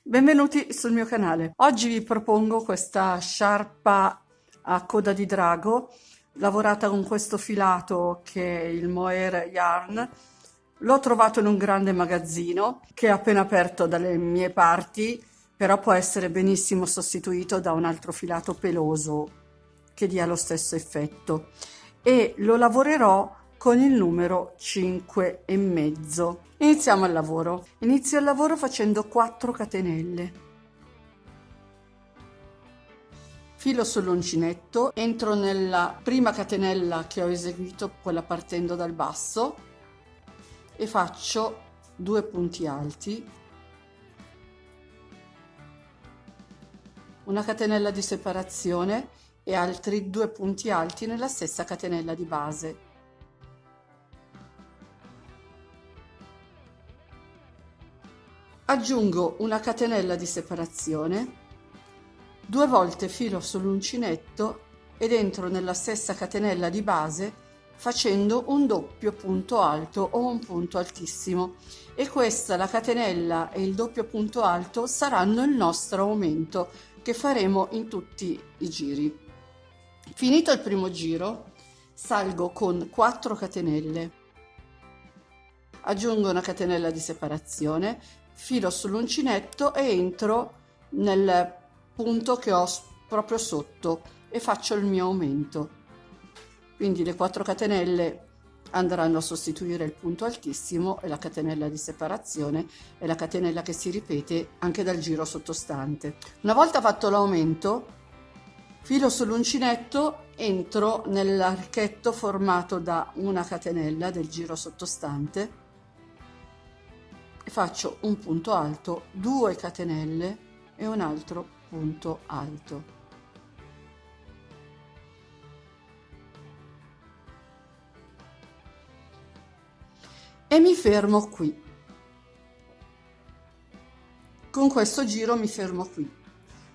Benvenuti sul mio canale. Oggi vi propongo questa sciarpa a coda di drago lavorata con questo filato che è il Mohair Yarn. L'ho trovato in un grande magazzino che è appena aperto dalle mie parti, però può essere benissimo sostituito da un altro filato peloso che dia lo stesso effetto, e lo lavorerò con il numero 5 e mezzo. Iniziamo il lavoro. Inizio il lavoro facendo 4 catenelle. Filo sull'uncinetto, entro nella prima catenella che ho eseguito, quella partendo dal basso, e faccio 2 punti alti, una catenella di separazione e altri 2 punti alti nella stessa catenella di base. Aggiungo una catenella di separazione, 2 volte filo sull'uncinetto ed entro nella stessa catenella di base facendo un doppio punto alto o un punto altissimo, e questa, la catenella e il doppio punto alto, saranno il nostro aumento che faremo in tutti i giri. Finito il primo giro, salgo con 4 catenelle, aggiungo una catenella di separazione, filo sull'uncinetto e entro nel punto che ho proprio sotto e faccio il mio aumento. Quindi le 4 catenelle andranno a sostituire il punto altissimo e la catenella di separazione e la catenella che si ripete anche dal giro sottostante. Una volta fatto l'aumento, filo sull'uncinetto, entro nell'archetto formato da una catenella del giro sottostante e faccio un punto alto, 2 catenelle e un altro punto alto. E mi fermo qui. Con questo giro mi fermo qui.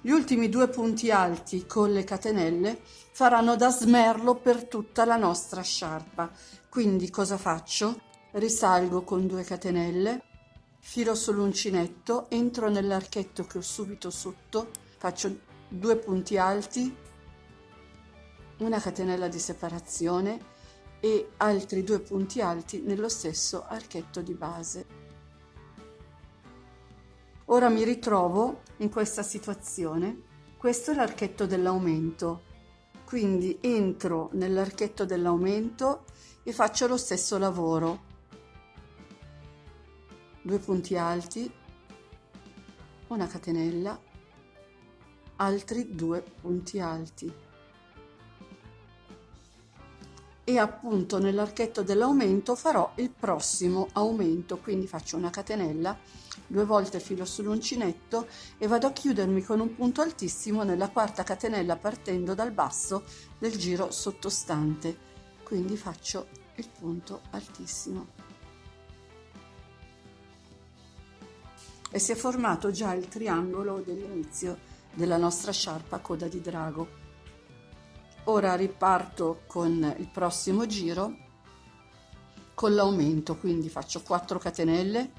Gli ultimi 2 punti alti con le catenelle faranno da smerlo per tutta la nostra sciarpa. Quindi cosa faccio? Risalgo con 2 catenelle, filo sull'uncinetto, entro nell'archetto che ho subito sotto, faccio 2 punti alti, una catenella di separazione e altri 2 punti alti nello stesso archetto di base. Ora mi ritrovo in questa situazione. Questo è l'archetto dell'aumento, quindi entro nell'archetto dell'aumento e faccio lo stesso lavoro. 2 punti alti, una catenella, altri 2 punti alti, e appunto nell'archetto dell'aumento farò il prossimo aumento, quindi faccio una catenella, 2 volte filo sull'uncinetto e vado a chiudermi con un punto altissimo nella quarta catenella partendo dal basso del giro sottostante, quindi faccio il punto altissimo. E si è formato già il triangolo dell'inizio della nostra sciarpa a coda di drago. Ora riparto con il prossimo giro con l'aumento, quindi faccio 4 catenelle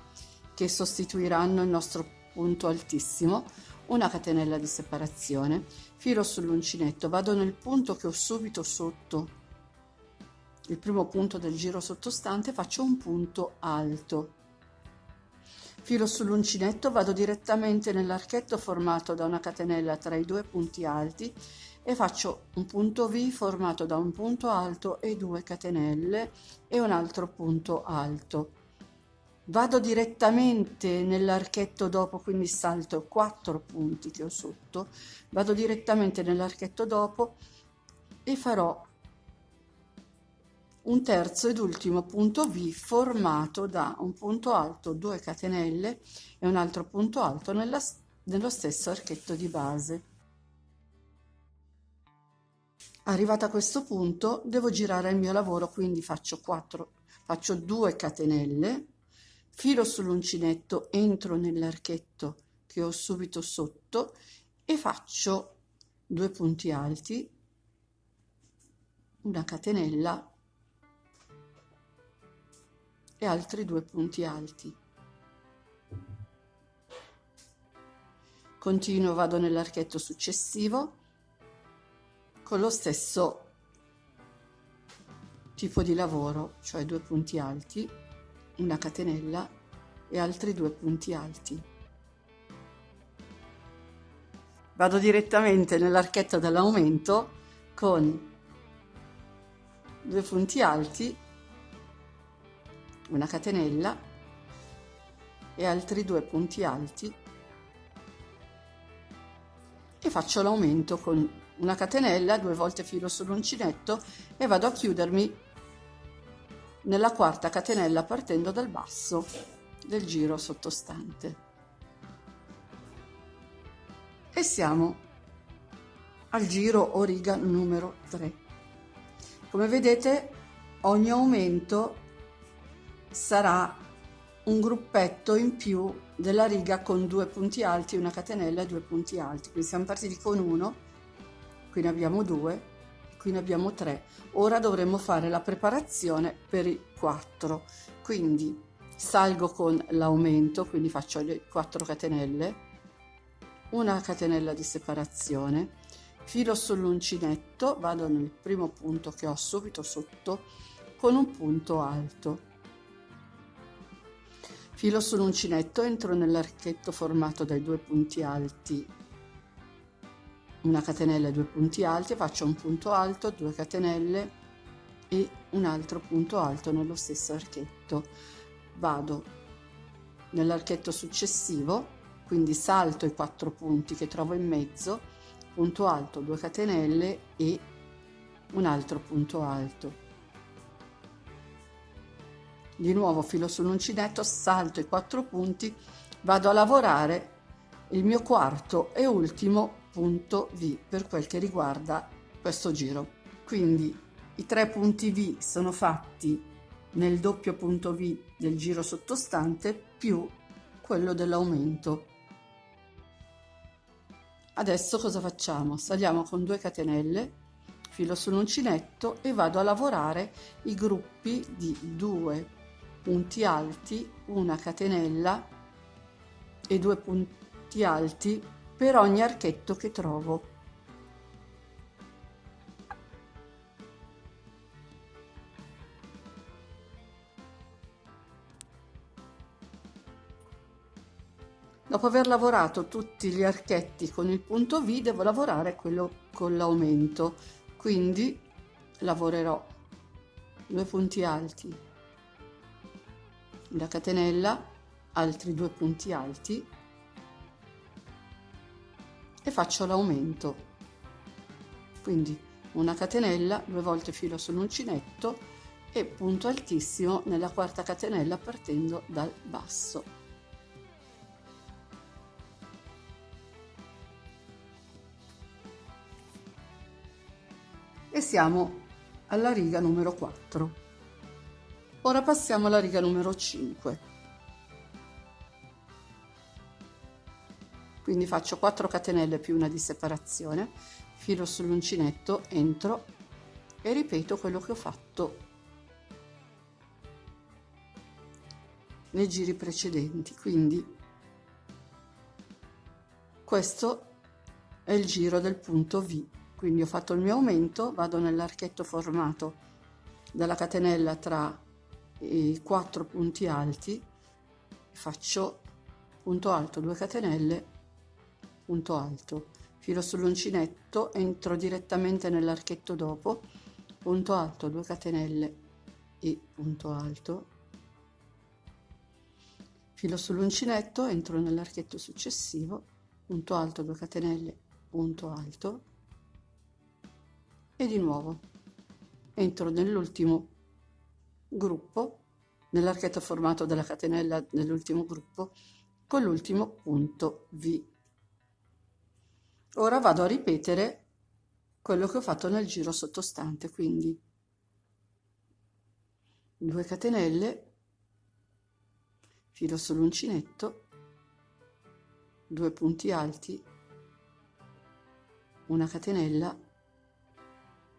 che sostituiranno il nostro punto altissimo, una catenella di separazione, filo sull'uncinetto, vado nel punto che ho subito sotto, il primo punto del giro sottostante, faccio un punto alto. Filo sull'uncinetto, vado direttamente nell'archetto formato da una catenella tra i 2 punti alti e faccio un punto V formato da un punto alto e 2 catenelle e un altro punto alto. Vado direttamente nell'archetto dopo, quindi salto 4 punti che ho sotto, vado direttamente nell'archetto dopo e farò un terzo ed ultimo punto V formato da un punto alto, 2 catenelle e un altro punto alto nello stesso archetto di base. Arrivata a questo punto devo girare il mio lavoro, quindi faccio 2 catenelle, filo sull'uncinetto, entro nell'archetto che ho subito sotto e faccio 2 punti alti, una catenella e altri 2 punti alti. Continuo, vado nell'archetto successivo con lo stesso tipo di lavoro, cioè 2 punti alti, una catenella e altri 2 punti alti. Vado direttamente nell'archetto dell'aumento con 2 punti alti, una catenella e altri 2 punti alti e faccio l'aumento con una catenella, 2 volte filo sull'uncinetto e vado a chiudermi nella quarta catenella partendo dal basso del giro sottostante. E siamo al giro o riga numero 3. Come vedete, ogni aumento sarà un gruppetto in più della riga con 2 punti alti, una catenella e 2 punti alti. Quindi siamo partiti con 1, qui ne abbiamo 2, qui ne abbiamo 3. Ora dovremo fare la preparazione per i 4. Quindi salgo con l'aumento, quindi faccio le 4 catenelle, una catenella di separazione, filo sull'uncinetto, vado nel primo punto che ho subito sotto con un punto alto. Filo sull'uncinetto, entro nell'archetto formato dai 2 punti alti, una catenella e 2 punti alti, faccio un punto alto, 2 catenelle e un altro punto alto nello stesso archetto. Vado nell'archetto successivo, quindi salto i 4 punti che trovo in mezzo, punto alto, 2 catenelle e un altro punto alto. Di nuovo filo sull'uncinetto, salto i 4 punti, vado a lavorare il mio quarto e ultimo punto V per quel che riguarda questo giro. Quindi i 3 punti V sono fatti nel doppio punto V del giro sottostante più quello dell'aumento. Adesso cosa facciamo? Saliamo con 2 catenelle, filo sull'uncinetto e vado a lavorare i gruppi di 2 punti alti, una catenella e 2 punti alti per ogni archetto che trovo. Dopo aver lavorato tutti gli archetti con il punto V, devo lavorare quello con l'aumento, quindi lavorerò 2 punti alti, una catenella, altri 2 punti alti e faccio l'aumento. Quindi una catenella, 2 volte filo sull'uncinetto e punto altissimo nella quarta catenella partendo dal basso. E siamo alla riga numero 4. Ora passiamo alla riga numero 5. Quindi faccio 4 catenelle più una di separazione, filo sull'uncinetto, entro e ripeto quello che ho fatto nei giri precedenti. Quindi questo è il giro del punto V. Quindi ho fatto il mio aumento, vado nell'archetto formato dalla catenella tra i 4 punti alti, faccio punto alto, 2 catenelle, punto alto, filo sull'uncinetto, entro direttamente nell'archetto dopo, punto alto, 2 catenelle e punto alto, filo sull'uncinetto, entro nell'archetto successivo, punto alto, 2 catenelle, punto alto e di nuovo entro nell'ultimo gruppo, nell'archetto formato dalla catenella nell'ultimo gruppo con l'ultimo punto V. Ora vado a ripetere quello che ho fatto nel giro sottostante, quindi 2 catenelle, filo sull'uncinetto, 2 punti alti, una catenella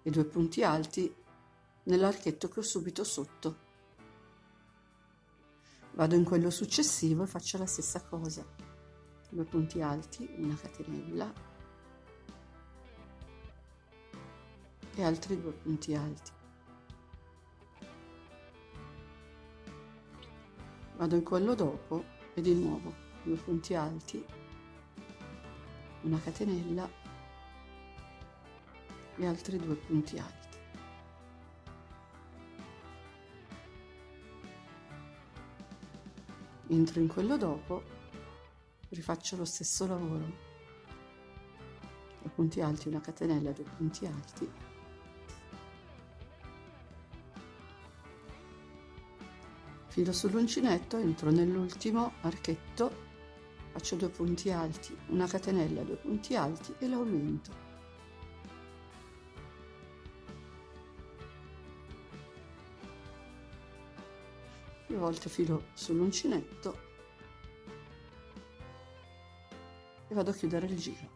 e 2 punti alti nell'archetto che ho subito sotto. Vado in quello successivo e faccio la stessa cosa, 2 punti alti, una catenella e altri 2 punti alti. Vado in quello dopo e di nuovo 2 punti alti, una catenella e altri 2 punti alti. Entro in quello dopo, rifaccio lo stesso lavoro, 2 punti alti, una catenella, 2 punti alti, filo sull'uncinetto, entro nell'ultimo archetto, faccio 2 punti alti, una catenella, 2 punti alti e l'aumento. Più volte filo sull'uncinetto e vado a chiudere il giro.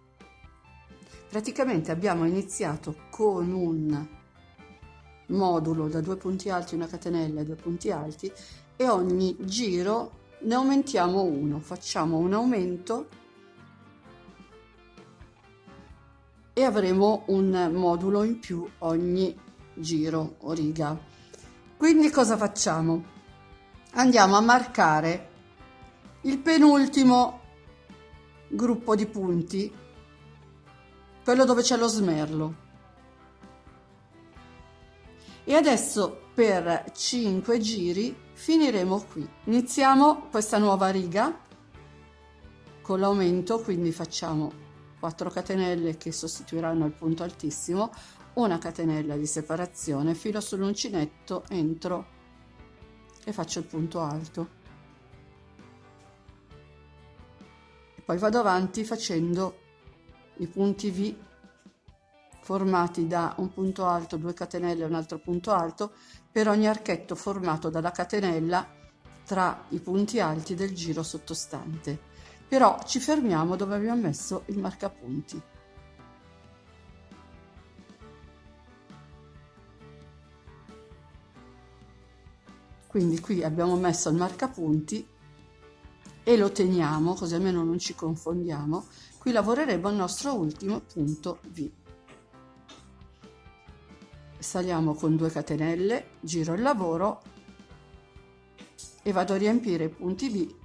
Praticamente abbiamo iniziato con un modulo da 2 punti alti, una catenella e 2 punti alti e ogni giro ne aumentiamo uno, facciamo un aumento e avremo un modulo in più ogni giro o riga. Quindi cosa facciamo? Andiamo a marcare il penultimo gruppo di punti, quello dove c'è lo smerlo, e adesso per 5 giri finiremo qui. Iniziamo questa nuova riga con l'aumento, quindi facciamo 4 catenelle che sostituiranno il punto altissimo, una catenella di separazione, filo sull'uncinetto, entro e faccio il punto alto e poi vado avanti facendo i punti V formati da un punto alto, 2 catenelle e un altro punto alto per ogni archetto formato dalla catenella tra i punti alti del giro sottostante. Però ci fermiamo dove abbiamo messo il marcapunti. Quindi qui abbiamo messo il marcapunti e lo teniamo, così almeno non ci confondiamo. Qui lavoreremo il nostro ultimo punto V. Saliamo con 2 catenelle, giro il lavoro e vado a riempire i punti V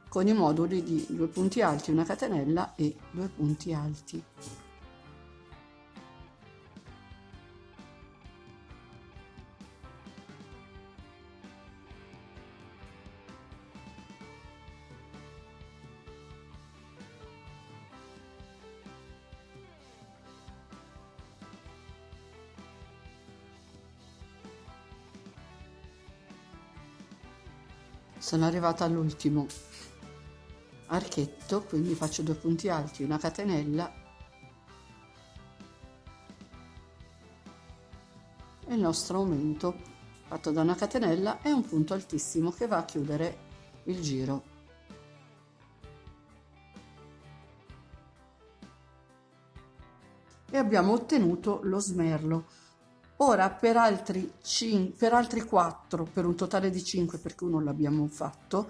con i moduli di 2 punti alti, una catenella e 2 punti alti. Sono arrivata all'ultimo archetto, quindi faccio 2 punti alti, una catenella e il nostro aumento fatto da una catenella e un punto altissimo che va a chiudere il giro. E abbiamo ottenuto lo smerlo. Ora per altri 4, per un totale di 5 perché uno l'abbiamo fatto,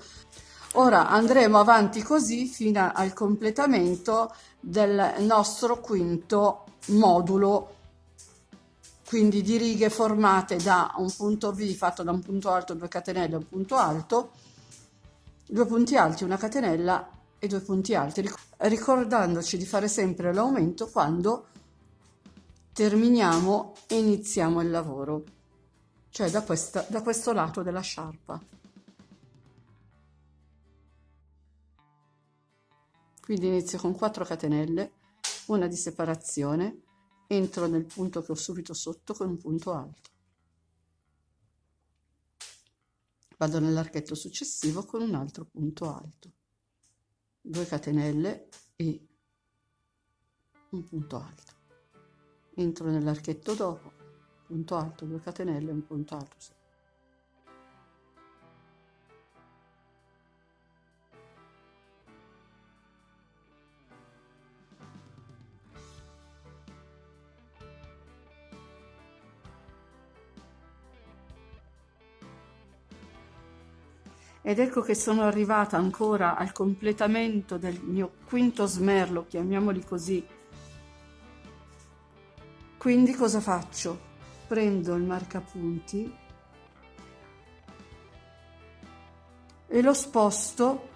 ora andremo avanti così fino al completamento del nostro quinto modulo, quindi di righe formate da un punto V fatto da un punto alto, 2 catenelle, un punto alto, 2 punti alti, una catenella e 2 punti alti, ricordandoci di fare sempre l'aumento quando terminiamo e iniziamo il lavoro, cioè da questo lato della sciarpa. Quindi inizio con 4 catenelle, una di separazione, entro nel punto che ho subito sotto con un punto alto, vado nell'archetto successivo con un altro punto alto, 2 catenelle e un punto alto, entro nell'archetto dopo, punto alto, 2 catenelle e un punto alto. ed ecco che sono arrivata ancora al completamento del mio quinto smerlo, chiamiamoli così. Quindi cosa faccio? Prendo il marcapunti e lo sposto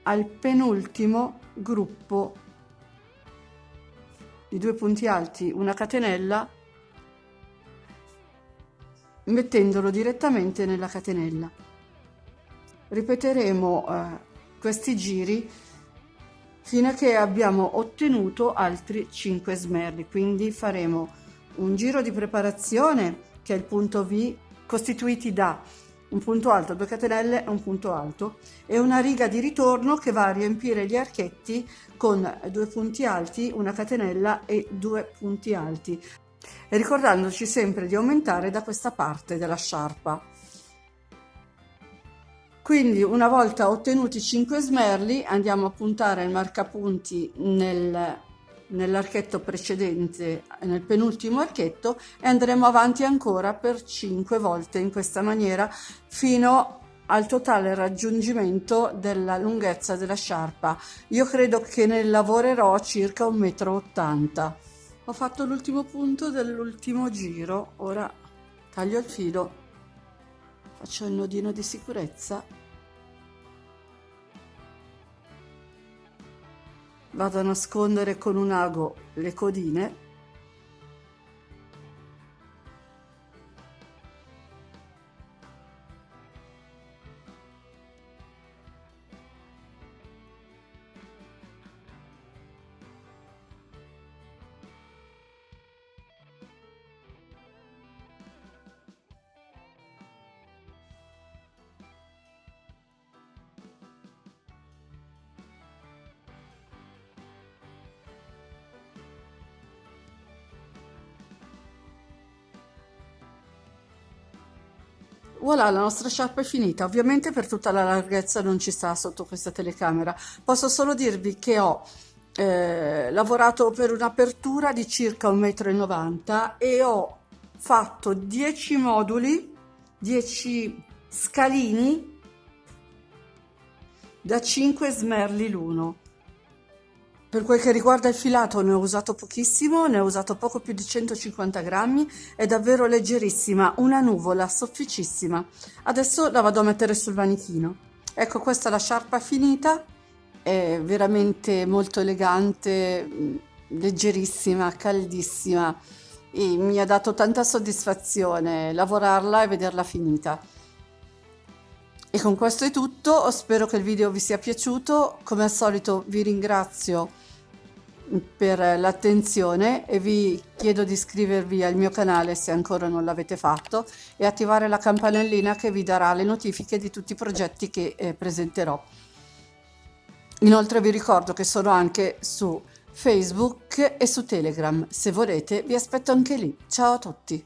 al penultimo gruppo di 2 punti alti, una catenella, mettendolo direttamente nella catenella. Ripeteremo questi giri fino a che abbiamo ottenuto altri 5 smerli, quindi faremo un giro di preparazione che è il punto V, costituiti da un punto alto, 2 catenelle e un punto alto, e una riga di ritorno che va a riempire gli archetti con 2 punti alti, una catenella e 2 punti alti, e ricordandoci sempre di aumentare da questa parte della sciarpa. Quindi una volta ottenuti 5 smerli andiamo a puntare il marcapunti nell'archetto precedente, nel penultimo archetto, e andremo avanti ancora per 5 volte in questa maniera fino al totale raggiungimento della lunghezza della sciarpa. Io credo che ne lavorerò circa 1,80 m. Ho fatto l'ultimo punto dell'ultimo giro, ora taglio il filo, faccio il nodino di sicurezza, vado a nascondere con un ago le codine Voilà, la nostra sciarpa è finita. Ovviamente per tutta la larghezza non ci sta sotto questa telecamera. Posso solo dirvi che ho lavorato per un'apertura di circa 1,90 m e ho fatto 10 moduli, 10 scalini da 5 smerli l'uno. Per quel che riguarda il filato ne ho usato pochissimo, ne ho usato poco più di 150 grammi, è davvero leggerissima, una nuvola sofficissima. Adesso la vado a mettere sul manichino. Ecco, questa è la sciarpa finita, è veramente molto elegante, leggerissima, caldissima, e mi ha dato tanta soddisfazione lavorarla e vederla finita. E con questo è tutto, spero che il video vi sia piaciuto, come al solito vi ringrazio per l'attenzione e vi chiedo di iscrivervi al mio canale se ancora non l'avete fatto e attivare la campanellina che vi darà le notifiche di tutti i progetti che presenterò. Inoltre vi ricordo che sono anche su Facebook e su Telegram, se volete vi aspetto anche lì. Ciao a tutti!